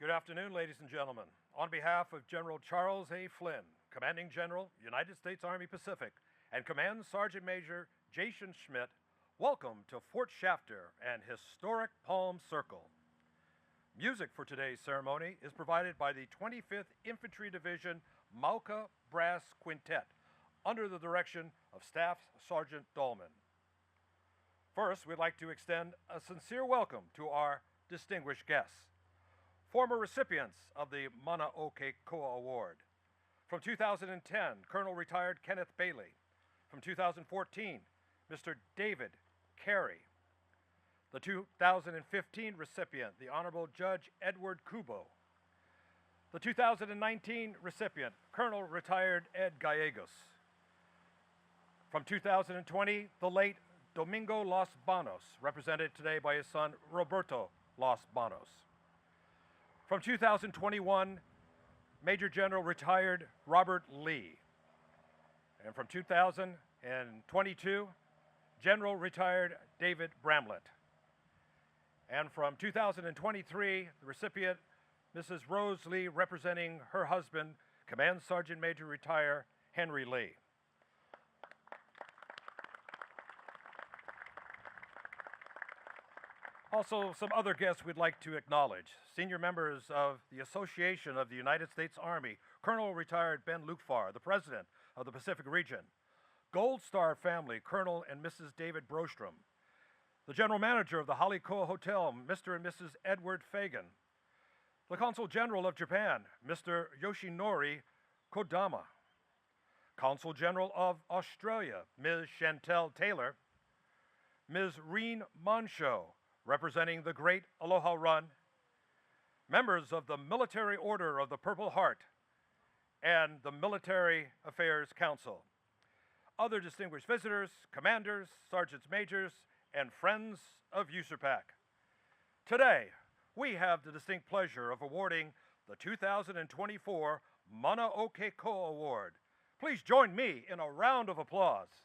Good afternoon, ladies and gentlemen. On behalf of General Charles A. Flynn, Commanding General, United States Army Pacific, and Command Sergeant Major Jason Schmidt, welcome to Fort Shafter and historic Palm Circle. Music for today's ceremony is provided by the 25th Infantry Division Mauka Brass Quintet, under the direction of Staff Sergeant Dahlman. First, we'd like to extend a sincere welcome to our distinguished guests, former recipients of the Mana O Ke Koa Award. From 2010, Colonel Retired Kenneth Bailey. From 2014, Mr. David Carey. The 2015 recipient, the Honorable Judge Edward Kubo. The 2019 recipient, Colonel Retired Ed Gallegos. From 2020, the late Domingo Los Banos, represented today by his son Roberto Los Banos. From 2021, Major General Retired Robert Lee. And from 2022, General Retired David Bramlett. And from 2023, the recipient, Mrs. Rose Lee, representing her husband, Command Sergeant Major Retired Henry Lee. Also, some other guests we'd like to acknowledge. Senior members of the Association of the United States Army, Colonel Retired Ben Lukfar, the President of the Pacific Region. Gold Star family, Colonel and Mrs. David Brostrom. The General Manager of the Halikoa Hotel, Mr. and Mrs. Edward Fagan. The Consul General of Japan, Mr. Yoshinori Kodama. Consul General of Australia, Ms. Chantel Taylor. Ms. Reen Monsho, representing the Great Aloha Run, members of the Military Order of the Purple Heart, and the Military Affairs Council, other distinguished visitors, commanders, sergeants majors, and friends of USERPAC. Today, we have the distinct pleasure of awarding the 2024 Mana O Ke Koa Award. Please join me in a round of applause.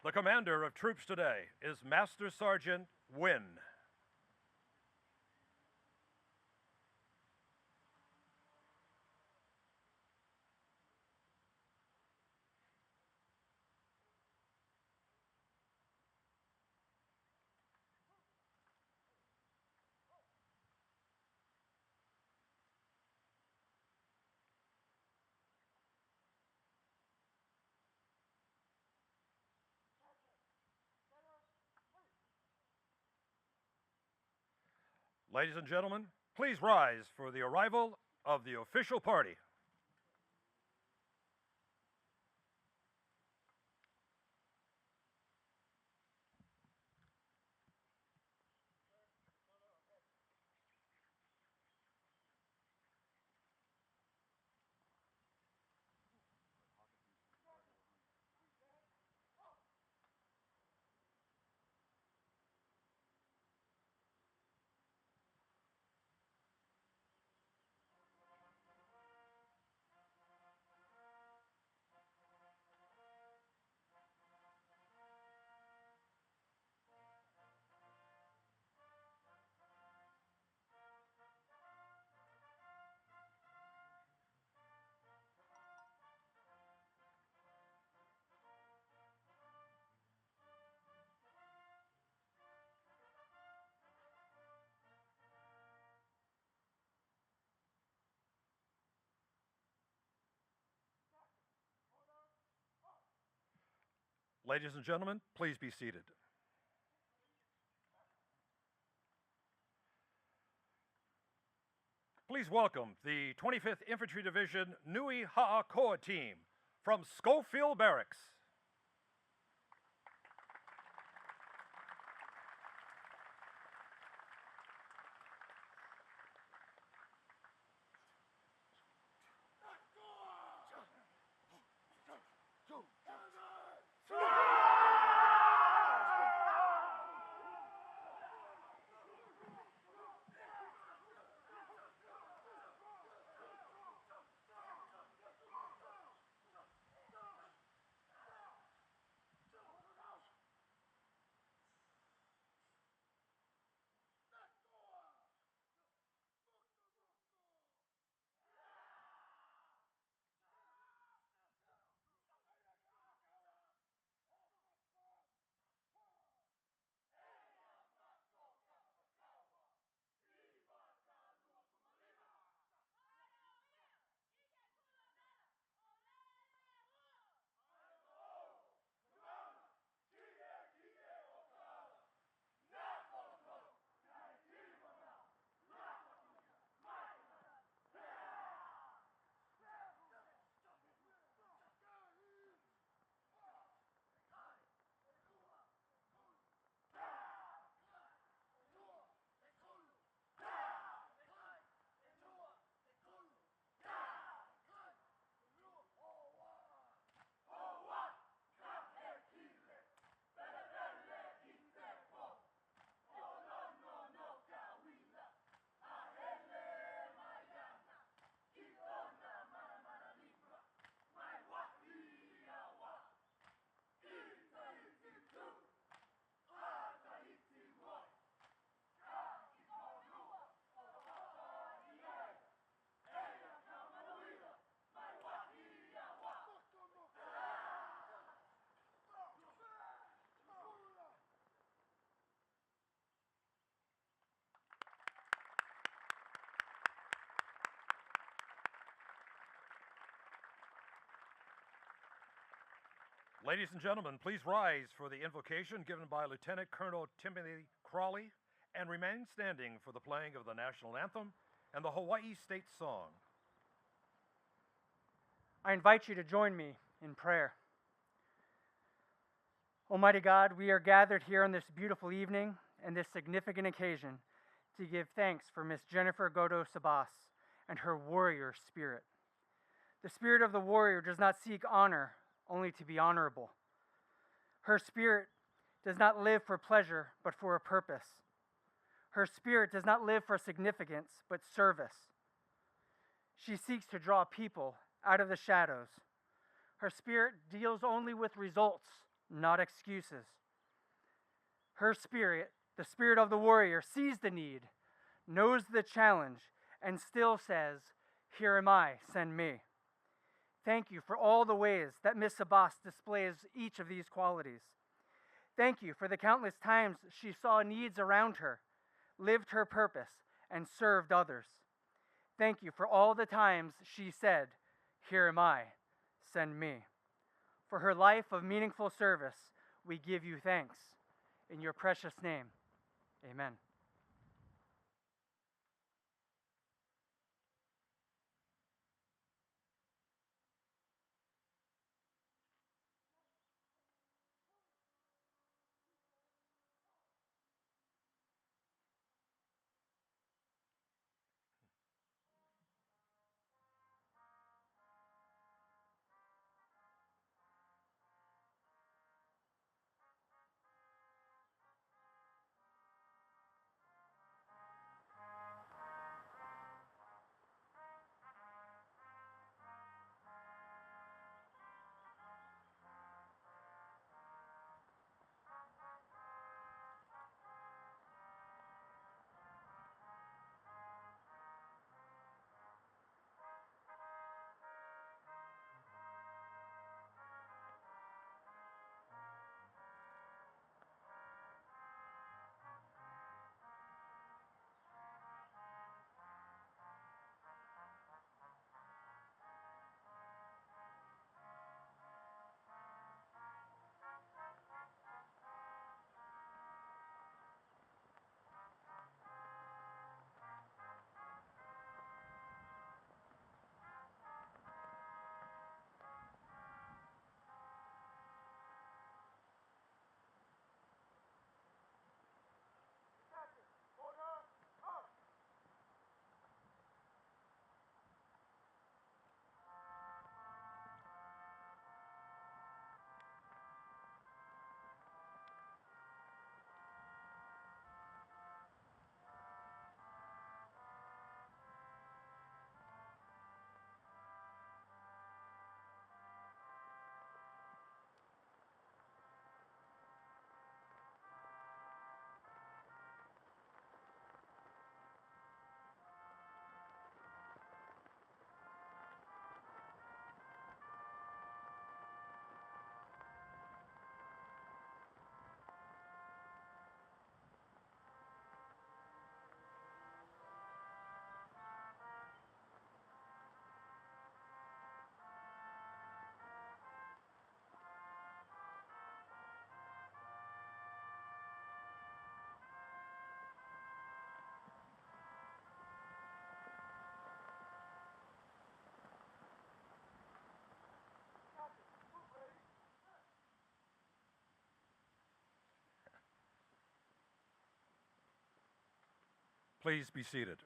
The commander of troops today is Master Sergeant Wynn. Ladies and gentlemen, please rise for the arrival of the official party. Ladies and gentlemen, please be seated. Please welcome the 25th Infantry Division Nui Ha'akoa team from Schofield Barracks. Ladies and gentlemen, please rise for the invocation given by Lieutenant Colonel Timothy Crawley and remain standing for the playing of the national anthem and the Hawaii State Song. I invite you to join me in prayer. Almighty God, we are gathered here on this beautiful evening and this significant occasion to give thanks for Miss Jennifier Sabas and her warrior spirit. The spirit of the warrior does not seek honor, only to be honorable. Her spirit does not live for pleasure, but for a purpose. Her spirit does not live for significance, but service. She seeks to draw people out of the shadows. Her spirit deals only with results, not excuses. Her spirit, the spirit of the warrior, sees the need, knows the challenge, and still says, "Here am I, send me." Thank you for all the ways that Miss Sabas displays each of these qualities. Thank you for the countless times she saw needs around her, lived her purpose, and served others. Thank you for all the times she said, "Here am I, send me." For her life of meaningful service, we give you thanks. In your precious name, amen. Please be seated.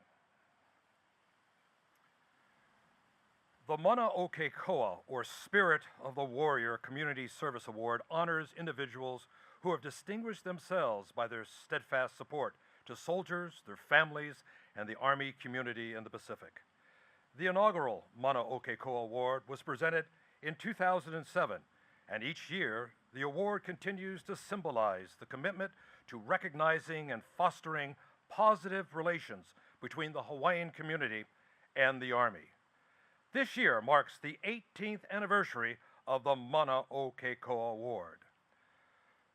The Mana O Ke Koa, or Spirit of the Warrior Community Service Award, honors individuals who have distinguished themselves by their steadfast support to soldiers, their families, and the Army community in the Pacific. The inaugural Mana O Ke Koa Award was presented in 2007, and each year the award continues to symbolize the commitment to recognizing and fostering positive relations between the Hawaiian community and the Army. This year marks the 18th anniversary of the Mana O Ke Koa Award.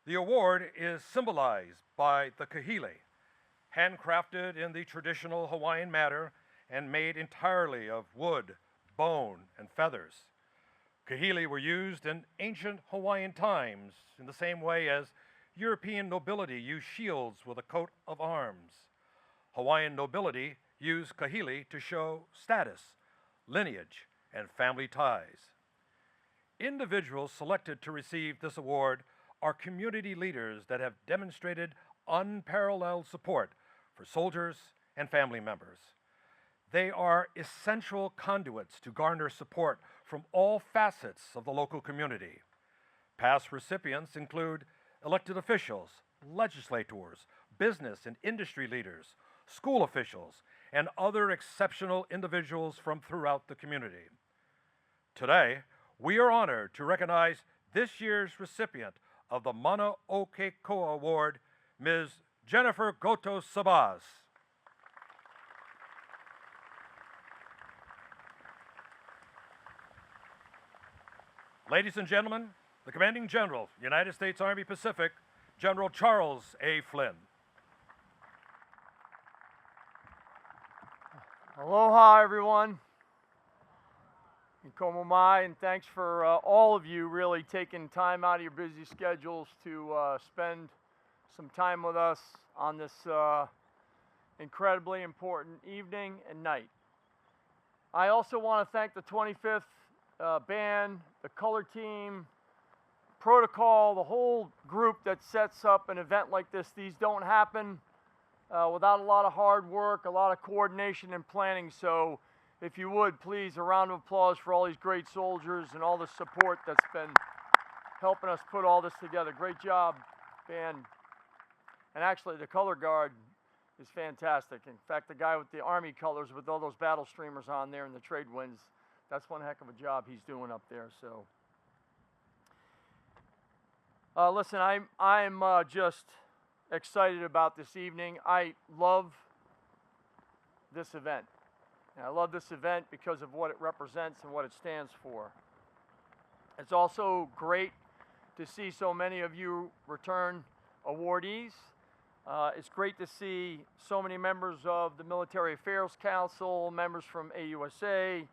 The award is symbolized by the kahile, handcrafted in the traditional Hawaiian manner and made entirely of wood, bone, and feathers. Kahili were used in ancient Hawaiian times in the same way as European nobility used shields with a coat of arms. Hawaiian nobility used kahili to show status, lineage, and family ties. Individuals selected to receive this award are community leaders that have demonstrated unparalleled support for soldiers and family members. They are essential conduits to garner support from all facets of the local community. Past recipients include elected officials, legislators, business and industry leaders, school officials, and other exceptional individuals from throughout the community. Today, we are honored to recognize this year's recipient of the Mana O Ke Koa Award, Ms. Jennifier Sabas. Ladies and gentlemen, the Commanding General, United States Army Pacific, General Charles A. Flynn. Aloha, everyone. Komo mai, and thanks for all of you really taking time out of your busy schedules to spend some time with us on this incredibly important evening and night. I also want to thank the 25th band, the color team, protocol, the whole group that sets up an event like this. These don't happen without a lot of hard work, a lot of coordination and planning. So if you would, please, a round of applause for all these great soldiers and all the support that's been helping us put all this together. Great job, band. And actually, the color guard is fantastic. In fact, the guy with the Army colors with all those battle streamers on there and the trade winds, that's one heck of a job he's doing up there. So, listen, I'm just excited about this evening. I love this event. And I love this event because of what it represents and what it stands for. It's also great to see so many of you return awardees. It's great to see so many members of the Military Affairs Council, members from AUSA,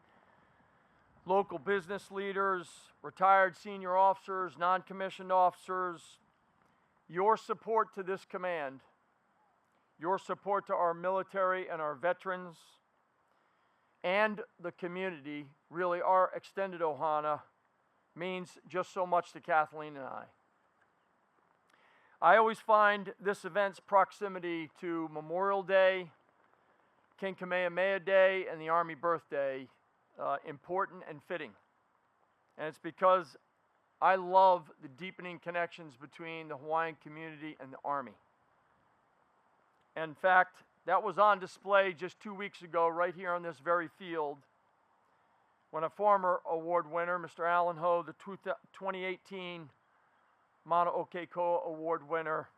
local business leaders, retired senior officers, non-commissioned officers. Your support to this command, your support to our military and our veterans, and the community, really our extended ohana, means just so much to Kathleen and I. I always find this event's proximity to Memorial Day, King Kamehameha Day, and the Army birthday important and fitting. And it's because I love the deepening connections between the Hawaiian community and the Army. In fact, that was on display just 2 weeks ago right here on this very field when a former award winner, Mr. Alan Ho, the 2018 Mana O Ke Koa Award winner,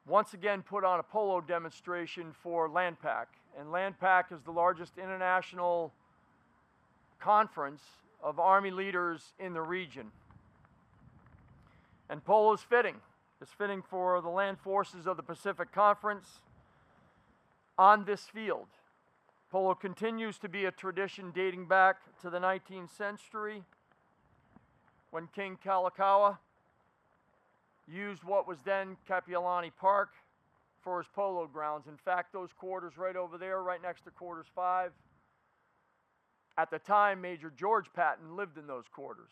once again put on a polo demonstration for LandPAC. And LandPAC is the largest international conference of Army leaders in the region. And polo is fitting. It's fitting for the land forces of the Pacific Conference on this field. Polo continues to be a tradition dating back to the 19th century when King Kalakaua used what was then Kapiolani Park for his polo grounds. In fact, those quarters right over there, right next to quarters 5, at the time, Major George Patton lived in those quarters.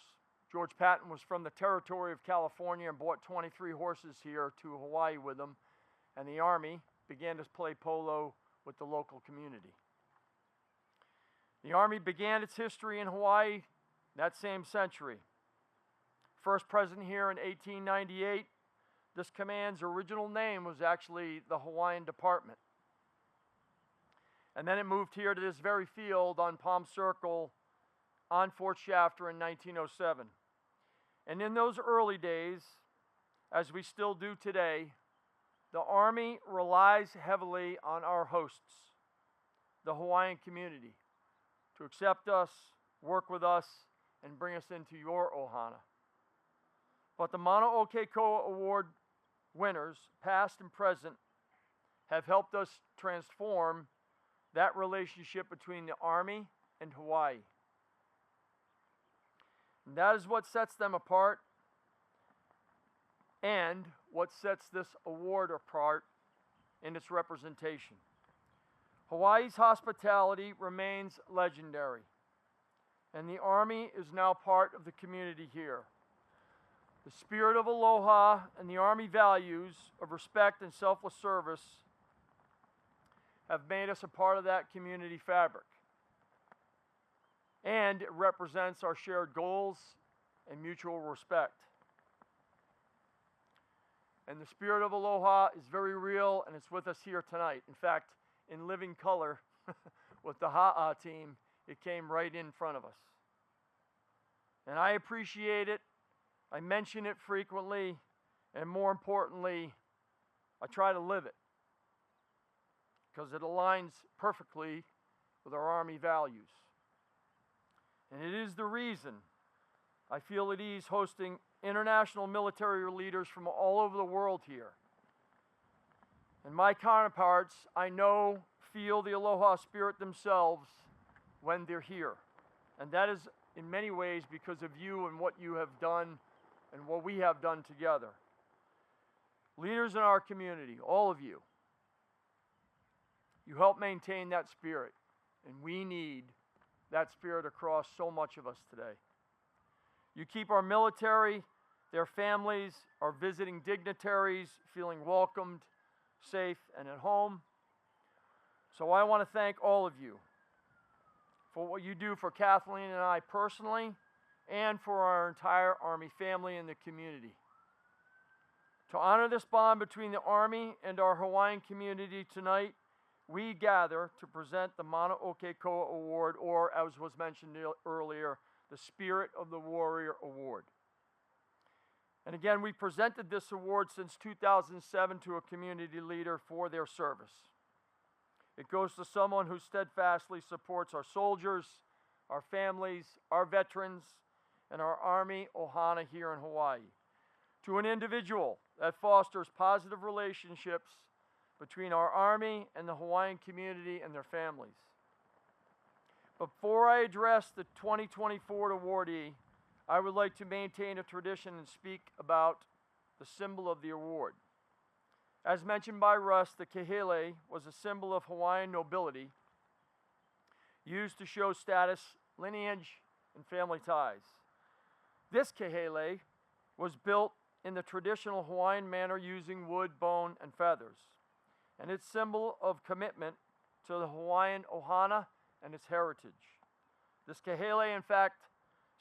George Patton was from the territory of California and brought 23 horses here to Hawaii with him, and the Army began to play polo with the local community. The Army began its history in Hawaii that same century. First present here in 1898, this command's original name was actually the Hawaiian Department. And then it moved here to this very field on Palm Circle on Fort Shafter in 1907. And in those early days, as we still do today, the Army relies heavily on our hosts, the Hawaiian community, to accept us, work with us, and bring us into your ohana. But the Mana O Ke Koa Award winners, past and present, have helped us transform that relationship between the Army and Hawaii. And that is what sets them apart and what sets this award apart in its representation. Hawaii's hospitality remains legendary, and the Army is now part of the community here. The spirit of aloha and the Army values of respect and selfless service have made us a part of that community fabric. And it represents our shared goals and mutual respect. And the spirit of aloha is very real, and it's with us here tonight. In fact, in living color with the Ha'a team, it came right in front of us. And I appreciate it. I mention it frequently, and more importantly, I try to live it because it aligns perfectly with our Army values. And it is the reason I feel at ease hosting international military leaders from all over the world here. And my counterparts, I know, feel the aloha spirit themselves when they're here. And that is in many ways because of you and what you have done and what we have done together. Leaders in our community, all of you, you help maintain that spirit, and we need that spirit across so much of us today. You keep our military, their families, our visiting dignitaries feeling welcomed, safe, and at home. So I want to thank all of you for what you do for Kathleen and I personally, and for our entire Army family and the community. To honor this bond between the Army and our Hawaiian community tonight, we gather to present the Mana O Ke Koa Award, or as was mentioned earlier, the Spirit of the Warrior Award. And again, we presented this award since 2007 to a community leader for their service. It goes to someone who steadfastly supports our soldiers, our families, our veterans, and our Army Ohana here in Hawaii. To an individual that fosters positive relationships between our Army and the Hawaiian community and their families. Before I address the 2024 awardee, I would like to maintain a tradition and speak about the symbol of the award. As mentioned by Russ, the kahele was a symbol of Hawaiian nobility, used to show status, lineage, and family ties. This kahele was built in the traditional Hawaiian manner using wood, bone, and feathers, and its symbol of commitment to the Hawaiian ohana and its heritage. This kahele, in fact,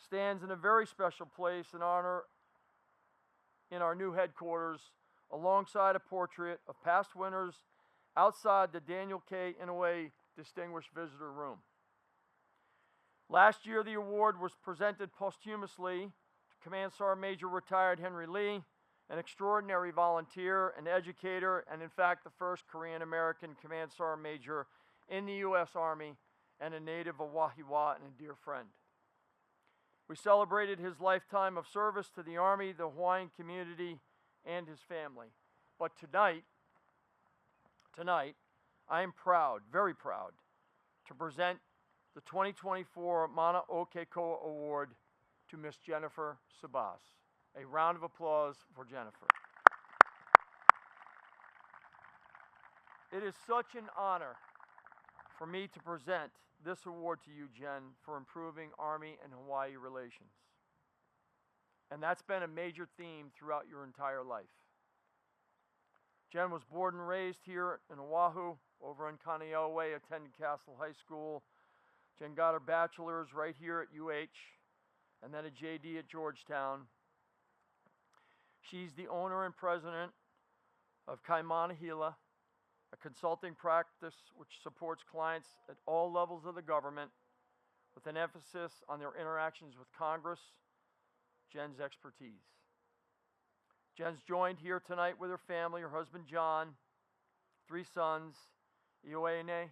stands in a very special place in honor in our new headquarters, alongside a portrait of past winners outside the Daniel K. Inouye Distinguished Visitor Room. Last year, the award was presented posthumously to Command Sergeant Major retired Henry Lee, an extraordinary volunteer, an educator, and in fact the first Korean American Command Sergeant Major in the U.S. Army, and a native of Wahiawa and a dear friend. We celebrated his lifetime of service to the Army, the Hawaiian community, and his family. But tonight, I am proud, very proud, to present the 2024 Mana O Ke Koa Award to Miss Jennifier Sabas. A round of applause for Jennifer. It is such an honor for me to present this award to you, Jen, for improving Army and Hawaii relations. And that's been a major theme throughout your entire life. Jen was born and raised here in Oahu, over in Kaneohe, attended Castle High School. Jen got her bachelor's right here at UH, and then a JD at Georgetown. She's the owner and president of Kaimana Hila, a consulting practice which supports clients at all levels of the government with an emphasis on their interactions with Congress. Jen's expertise. Jen's joined here tonight with her family, her husband John, 3 sons, Ioene,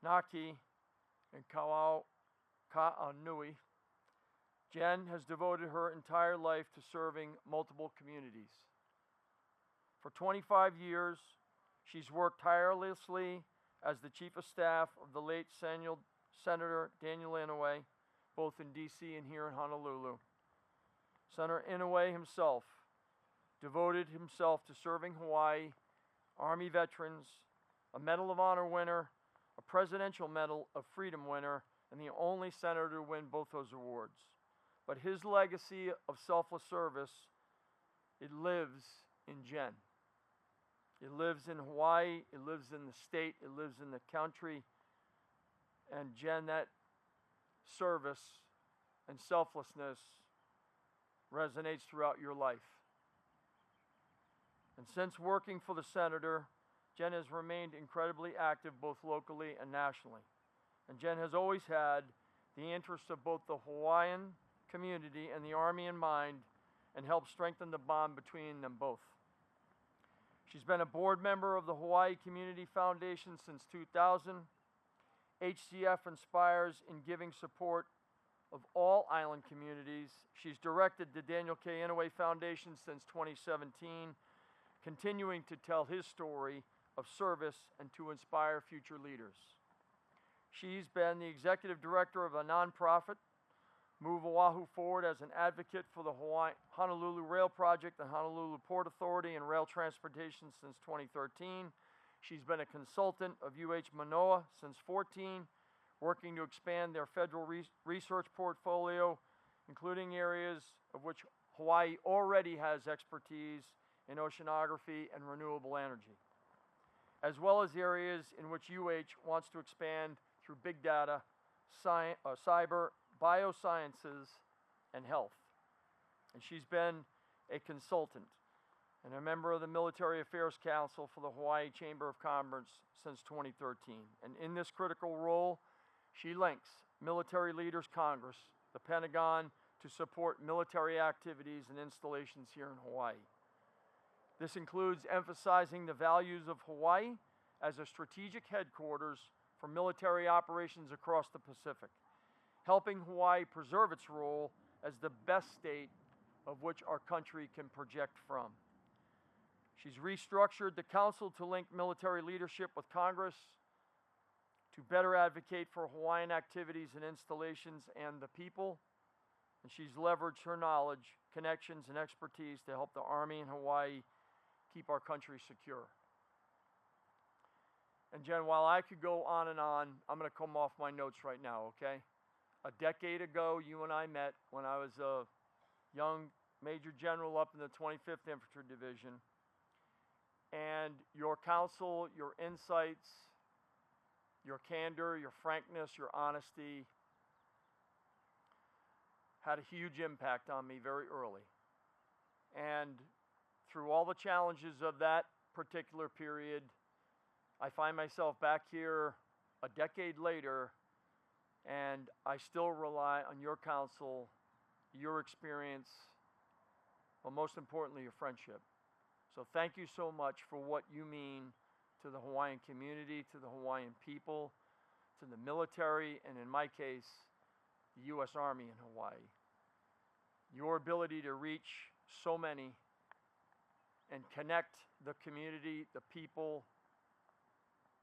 Naki, and Ka'anui. Jen has devoted her entire life to serving multiple communities. For 25 years, she's worked tirelessly as the Chief of Staff of the late Senator Daniel Inouye, both in D.C. and here in Honolulu. Senator Inouye himself devoted himself to serving Hawaii, Army veterans, a Medal of Honor winner, a Presidential Medal of Freedom winner, and the only senator to win both those awards. But his legacy of selfless service, it lives in Jen. It lives in Hawaii, it lives in the state, it lives in the country. And Jen, that service and selflessness resonates throughout your life. And since working for the senator, Jen has remained incredibly active both locally and nationally. And Jen has always had the interests of both the Hawaiian community and the Army in mind and helped strengthen the bond between them both. She's been a board member of the Hawaii Community Foundation since 2000. HCF inspires in giving support of all island communities. She's directed the Daniel K. Inouye Foundation since 2017, continuing to tell his story of service and to inspire future leaders. She's been the executive director of a nonprofit, Move Oahu Forward, as an advocate for the Honolulu Rail Project, the Honolulu Port Authority, and rail transportation since 2013. She's been a consultant of UH Manoa since 2014, working to expand their federal research portfolio, including areas of which Hawaii already has expertise in oceanography and renewable energy, as well as areas in which UH wants to expand through big data, cyber, biosciences, and health. And she's been a consultant and a member of the Military Affairs Council for the Hawaii Chamber of Commerce since 2013. And in this critical role, she links Military Leaders Congress, the Pentagon, to support military activities and installations here in Hawaii. This includes emphasizing the values of Hawaii as a strategic headquarters for military operations across the Pacific, helping Hawaii preserve its role as the best state of which our country can project from. She's restructured the council to link military leadership with Congress to better advocate for Hawaiian activities and installations and the people. And she's leveraged her knowledge, connections, and expertise to help the Army in Hawaii keep our country secure. And Jen, while I could go on and on, I'm going to come off my notes right now, okay? A decade ago, you and I met when I was a young Major General up in the 25th Infantry Division. And your counsel, your insights, your candor, your frankness, your honesty had a huge impact on me very early. And through all the challenges of that particular period, I find myself back here a decade later, and I still rely on your counsel, your experience, but most importantly, your friendship. So thank you so much for what you mean to the Hawaiian community, to the Hawaiian people, to the military, and in my case, the U.S. Army in Hawaii. Your ability to reach so many and connect the community, the people,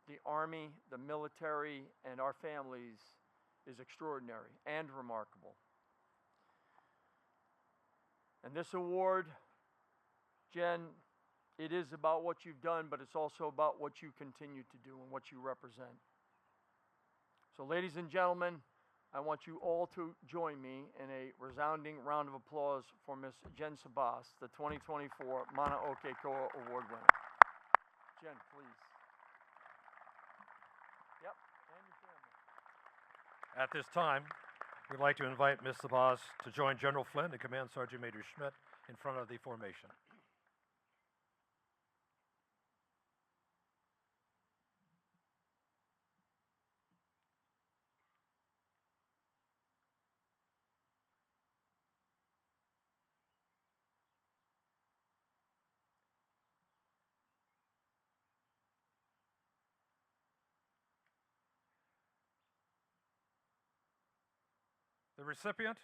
the Army, the military, and our families is extraordinary and remarkable. And this award, Jen, it is about what you've done, but it's also about what you continue to do and what you represent. So ladies and gentlemen, I want you all to join me in a resounding round of applause for Ms. Jen Sabas, the 2024 Mana O Ke Koa Award winner. Jen, please. Yep, and your family. At this time, we'd like to invite Ms. Sabas to join General Flynn and Command Sergeant Major Schmidt in front of the formation. The recipient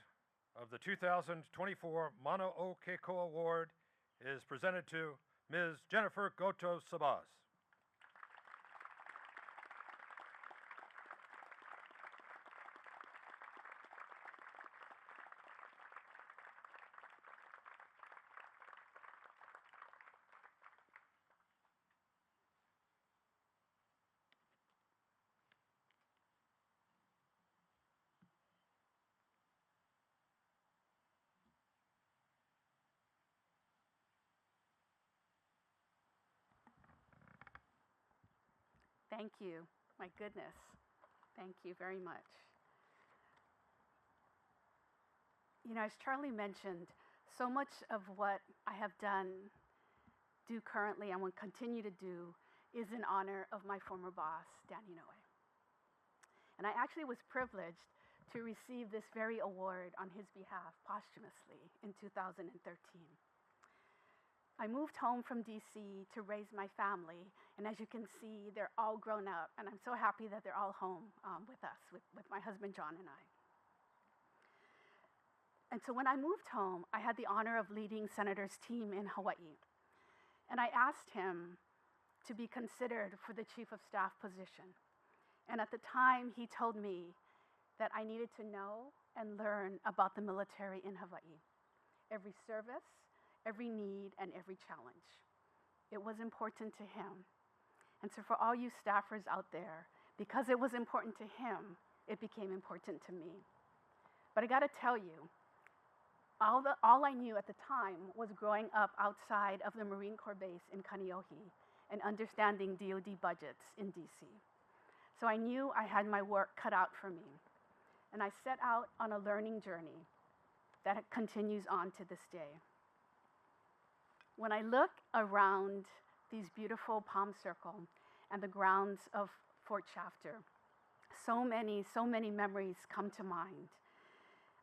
of the 2024 Mana O Ke Koa Award is presented to Ms. Jennifer Sabas. Thank you. My goodness. Thank you very much. You know, as Charlie mentioned, so much of what I have done, do currently, and will continue to do is in honor of my former boss, Danny Noe. And I actually was privileged to receive this very award on his behalf posthumously in 2013. I moved home from DC to raise my family, and as you can see, they're all grown up, and I'm so happy that they're all home with us, with my husband John and I. And so when I moved home, I had the honor of leading Senator's team in Hawaii. And I asked him to be considered for the Chief of Staff position. And at the time, he told me that I needed to know and learn about the military in Hawaii, every service, every need, and every challenge. It was important to him. And so for all you staffers out there, because it was important to him, it became important to me. But I gotta tell you, all I knew at the time was growing up outside of the Marine Corps base in Kaneohe and understanding DoD budgets in DC. So I knew I had my work cut out for me. And I set out on a learning journey that continues on to this day. When I look around these beautiful Palm Circle and the grounds of Fort Shafter, so many memories come to mind.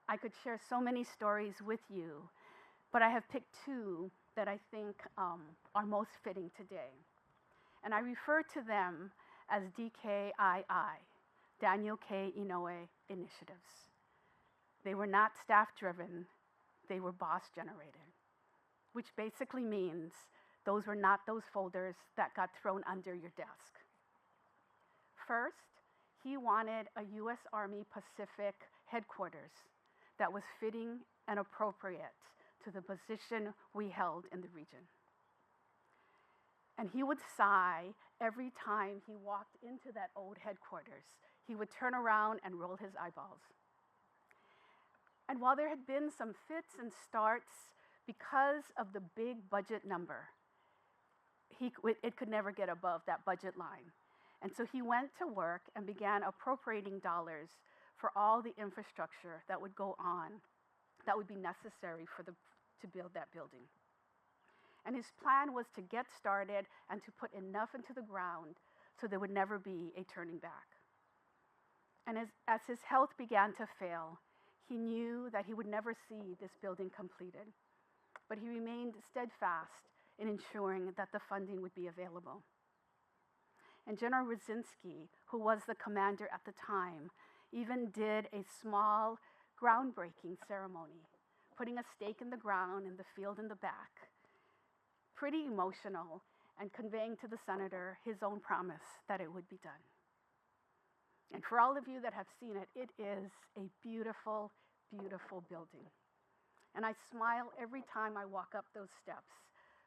I could share so many stories with you, but I have picked two that I think are most fitting today. And I refer to them as DKII, Daniel K. Inouye initiatives. They were not staff-driven, they were boss-generated, which basically means those were not those folders that got thrown under your desk. First, he wanted a U.S. Army Pacific headquarters that was fitting and appropriate to the position we held in the region. And he would sigh every time he walked into that old headquarters. He would turn around and roll his eyeballs. And while there had been some fits and starts, because of the big budget number, it could never get above that budget line. And so he went to work and began appropriating dollars for all the infrastructure that would go on, that would be necessary to build that building. And his plan was to get started and to put enough into the ground so there would never be a turning back. And as his health began to fail, he knew that he would never see this building completed. But he remained steadfast in ensuring that the funding would be available. And General Rudzinski, who was the commander at the time, even did a small groundbreaking ceremony, putting a stake in the ground in the field in the back. Pretty emotional, and conveying to the senator his own promise that it would be done. And for all of you that have seen it, it is a beautiful, beautiful building. And I smile every time I walk up those steps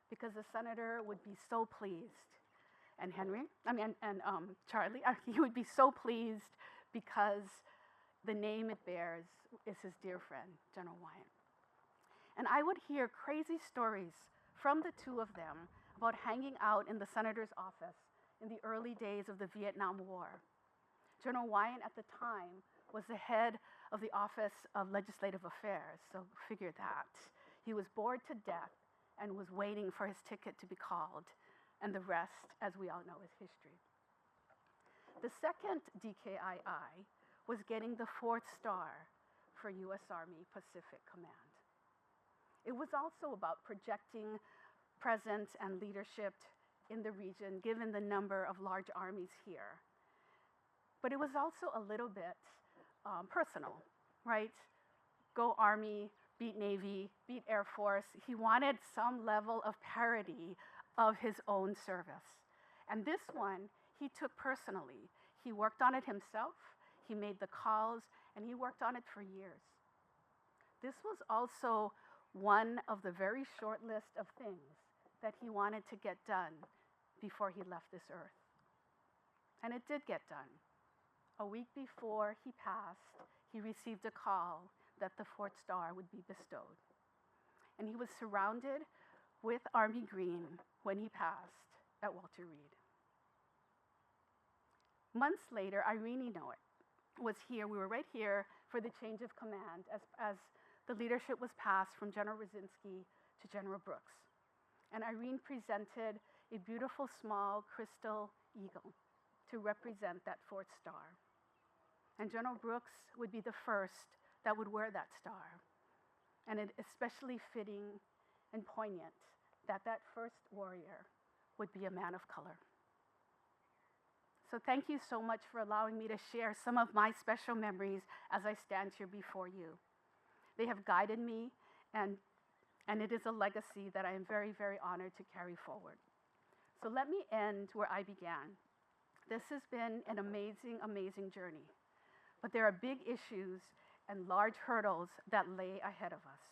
because the senator would be so pleased. And Charlie, he would be so pleased because the name it bears is his dear friend, General Wyatt. And I would hear crazy stories from the two of them about hanging out in the senator's office in the early days of the Vietnam War. General Wyatt at the time was the head of the Office of Legislative Affairs, so figure that. He was bored to death and was waiting for his ticket to be called, and the rest, as we all know, is history. The second DKII was getting the 4th star for U.S. Army Pacific Command. It was also about projecting presence and leadership in the region, given the number of large armies here. But it was also a little bit personal, right? Go Army, beat Navy, beat Air Force. He wanted some level of parity of his own service. And this one, he took personally. He worked on it himself, he made the calls, and he worked on it for years. This was also one of the very short list of things that he wanted to get done before he left this earth. And it did get done. A week before he passed, he received a call that the 4th star would be bestowed. And he was surrounded with Army Green when he passed at Walter Reed. Months later, Irene Noet was here. We were right here for the change of command as the leadership was passed from General Brzezinski to General Brooks. And Irene presented a beautiful small crystal eagle to represent that fourth star. And General Brooks would be the first that would wear that star. And it especially fitting and poignant that that first warrior would be a man of color. So thank you so much for allowing me to share some of my special memories as I stand here before you. They have guided me, and it is a legacy that I am very, very honored to carry forward. So let me end where I began. This has been an amazing, amazing journey. But there are big issues and large hurdles that lay ahead of us.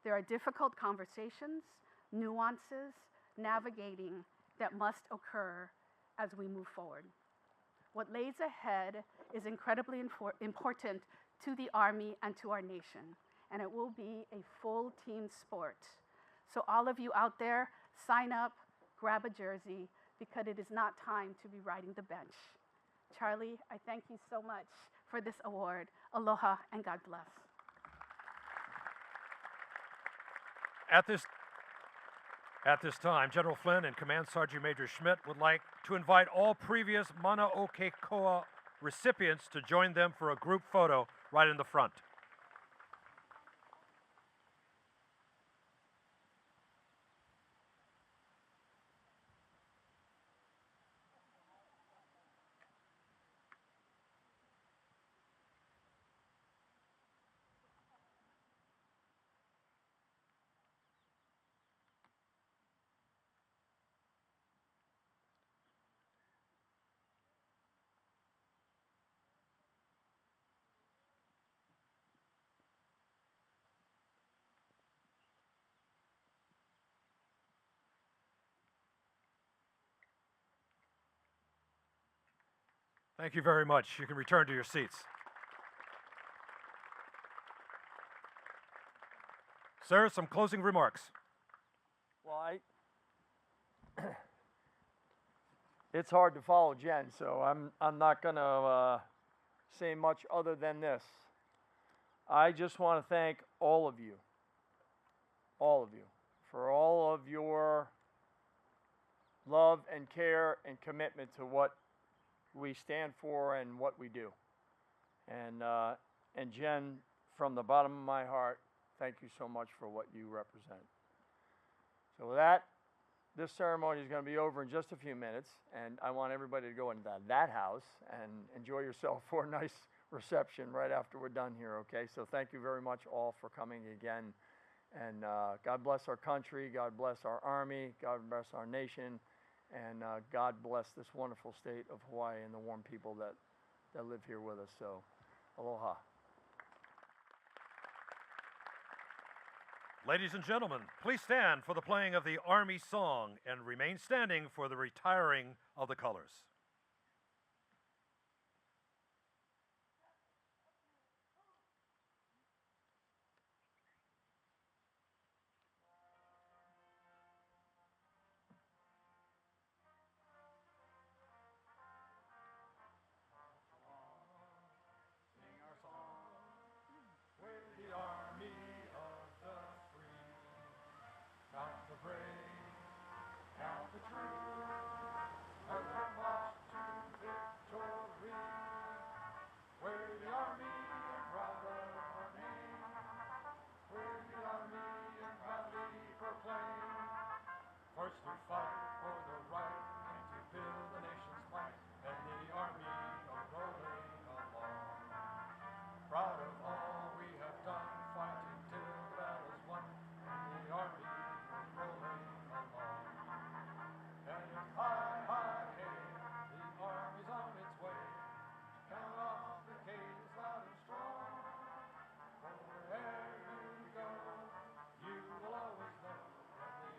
There are difficult conversations, nuances, navigating that must occur as we move forward. What lays ahead is incredibly important to the Army and to our nation, and it will be a full team sport. So all of you out there, sign up, grab a jersey, because it is not time to be riding the bench. Charlie, I thank you so much for this award. Aloha and God bless. At this time, General Flynn and Command Sergeant Major Schmidt would like to invite all previous Mana O Ke Koa recipients to join them for a group photo right in the front. Thank you very much. You can return to your seats. Sir, some closing remarks. Well, it's hard to follow Jen, so I'm not going to say much other than this. I just want to thank all of you, for all of your love and care and commitment to what we stand for and what we do. And Jen, from the bottom of my heart, thank you so much for what you represent. So with that, this ceremony is going to be over in just a few minutes, and I want everybody to go into that house and enjoy yourself for a nice reception right after we're done here, okay? So thank you very much all for coming again. And God bless our country, God bless our Army, God bless our nation, and God bless this wonderful state of Hawaii and the warm people that live here with us. So, aloha. Ladies and gentlemen, please stand for the playing of the Army song and remain standing for the retiring of the colors.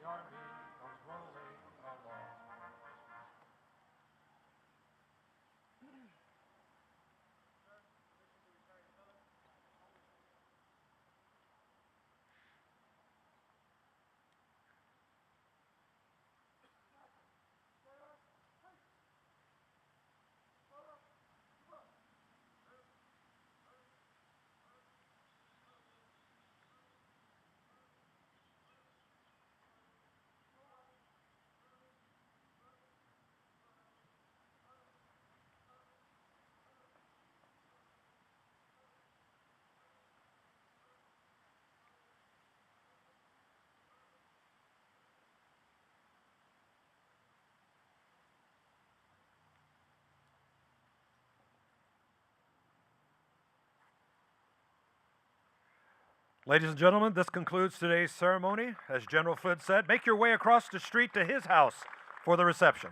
Army comes rolling Ladies and gentlemen, this concludes today's ceremony. As General Flynn said, make your way across the street to his house for the reception.